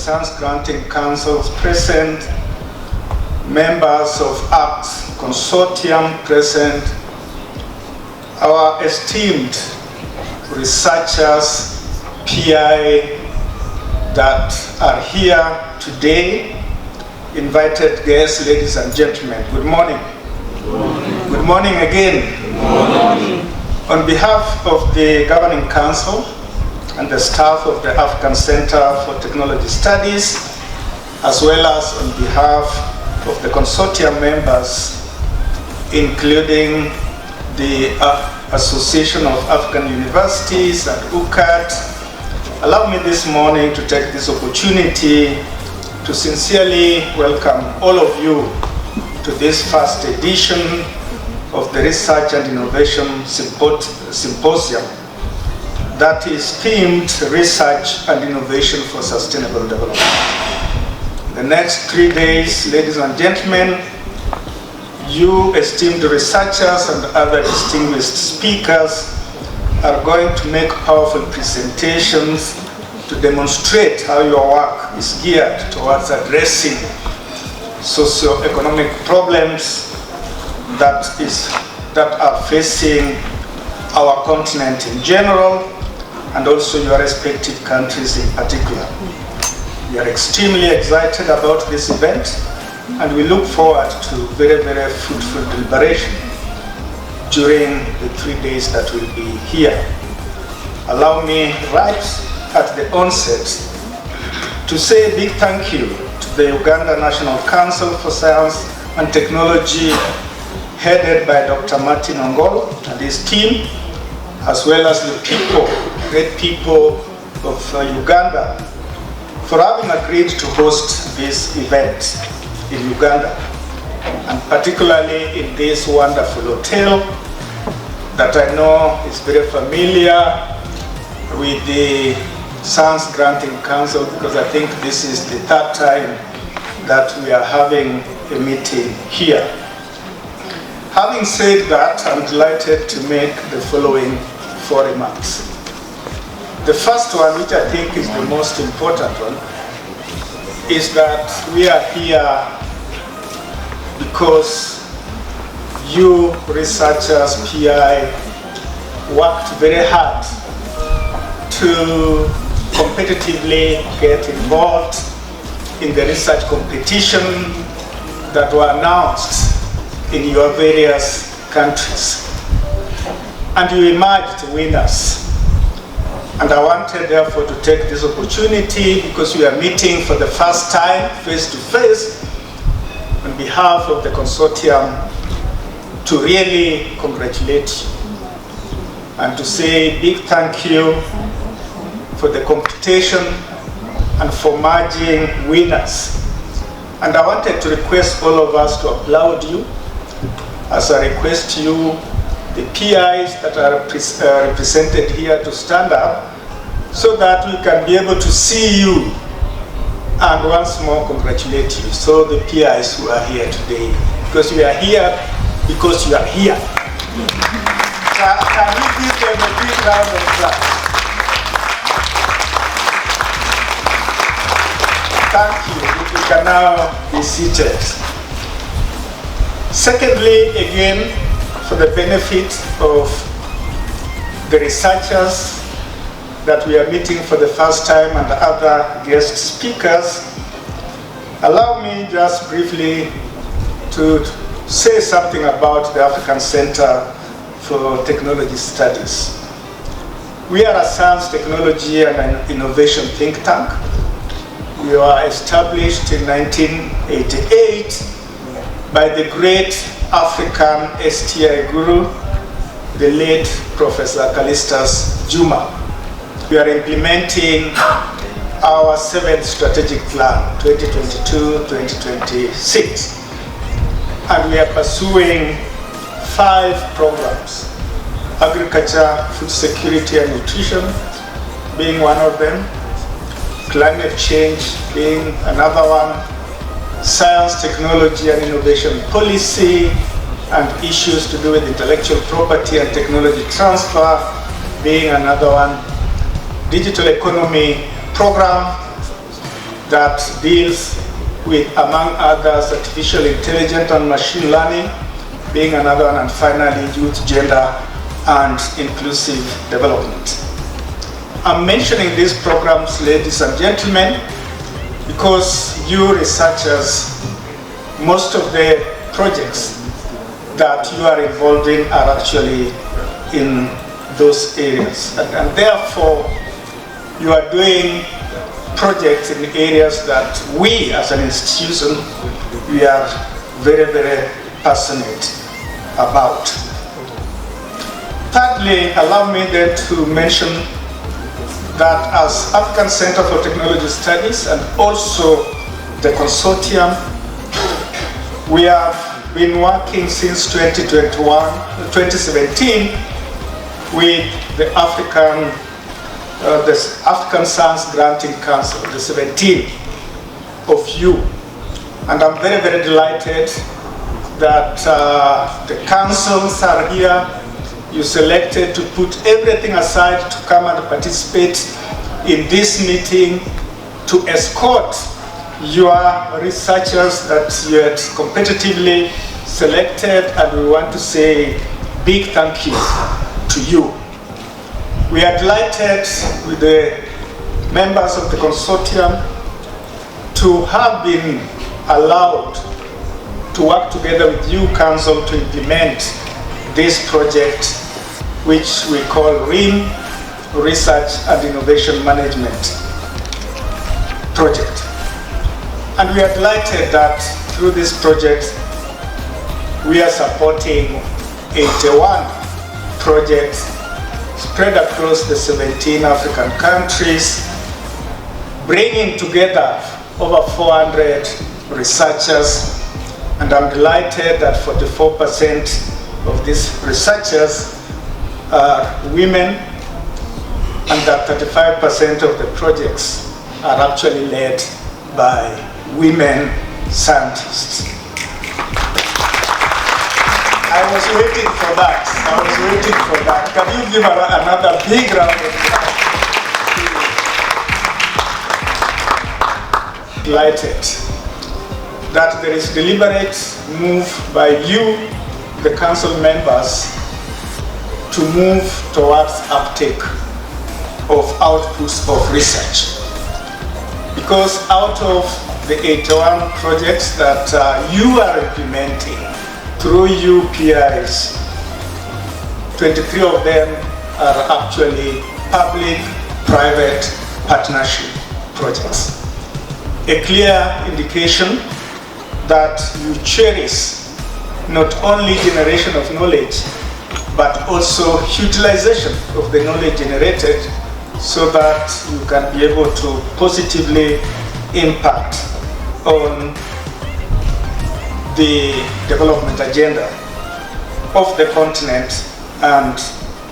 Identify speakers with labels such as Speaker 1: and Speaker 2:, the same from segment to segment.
Speaker 1: Science Granting Councils present, members of ACTS Consortium present, our esteemed researchers, PI that are here today, invited guests, ladies and gentlemen, good morning. Good morning again. Good morning. On behalf of the Governing Council and the staff of the African Center for Technology Studies, as well as on behalf of the consortium members, including the Association of African Universities and UCAT, allow me this morning to take this opportunity to sincerely welcome all of you to this first edition of the Research and Innovation Symposium that is themed Research and Innovation for Sustainable Development. The next 3 days, ladies and gentlemen, you esteemed researchers and other distinguished speakers are going to make powerful presentations to demonstrate how your work is geared towards addressing socio-economic problems that are facing our continent in general and also your respective countries in particular. We are extremely excited about this event and we look forward to very, very fruitful deliberation during the 3 days that will be here. Allow me right at the onset to say a big thank you to the Uganda National Council for Science and Technology, headed by Dr. Martin Ongolo and his team, as well as the people, great people of Uganda, for having agreed to host this event in Uganda, and particularly in this wonderful hotel that I know is very familiar with the Science Granting Council, because I think this is the 3rd time that we are having a meeting here. Having said that, I'm delighted to make the following 4 remarks. The first one, which I think is the most important one, is that we are here because you researchers, PI, worked very hard to competitively get involved in the research competition that were announced in your various countries. And you emerged winners. And I wanted therefore to take this opportunity, because we are meeting for the first time face to face, on behalf of the consortium, to really congratulate you and to say a big thank you for the competition and for emerging winners. And I wanted to request all of us to applaud you, as I request you, the PIs that are represented here, to stand up so that we can be able to see you and once more congratulate you. So the PIs who are here today, because we are here because you are here. Can we give them a big round of applause? Thank you. You can now be seated. Secondly, again, for the benefit of the researchers that we are meeting for the first time and other guest speakers, allow me just briefly to say something about the African Center for Technology Studies. We are a science, technology, and innovation think tank. We were established in 1988 by the great African STI guru, the late Professor Callistus Juma. We are implementing our 7th strategic plan, 2022-2026. And we are pursuing 5 programs: agriculture, food security and nutrition being one of them, climate change being another one, science, technology and innovation policy and issues to do with intellectual property and technology transfer being another one, digital economy program that deals with, among others, artificial intelligence and machine learning, being another one, and finally youth, gender, and inclusive development. I'm mentioning these programs, ladies and gentlemen, because you researchers, most of the projects that you are involved in are actually in those areas. And therefore, you are doing projects in areas that we as an institution, we are very, very passionate about. Thirdly, allow me then to mention that as African Center for Technology Studies and also the consortium, we have been working since 2017 with the African Science Granting Council, the 17 of you. And I'm very, very delighted that the councils are here. You selected to put everything aside to come and participate in this meeting to escort your researchers that you had competitively selected, and we want to say big thank you to you. We are delighted with the members of the consortium to have been allowed to work together with you, Council, to implement this project, which we call RIM, Research and Innovation Management Project. And we are delighted that through this project, we are supporting 81 projects spread across the 17 African countries, bringing together over 400 researchers. And I'm delighted that 44% of these researchers are women, and that 35% of the projects are actually led by women scientists. I was waiting for that. Can you give another big round of applause? Delighted that there is deliberate move by you, the council members, to move towards uptake of outputs of research. Because out of the 81 projects that you are implementing through UPIs, 23 of them are actually public-private partnership projects. A clear indication that you cherish not only generation of knowledge, but also utilization of the knowledge generated so that you can be able to positively impact on the development agenda of the continent and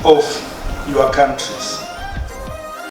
Speaker 1: of your countries.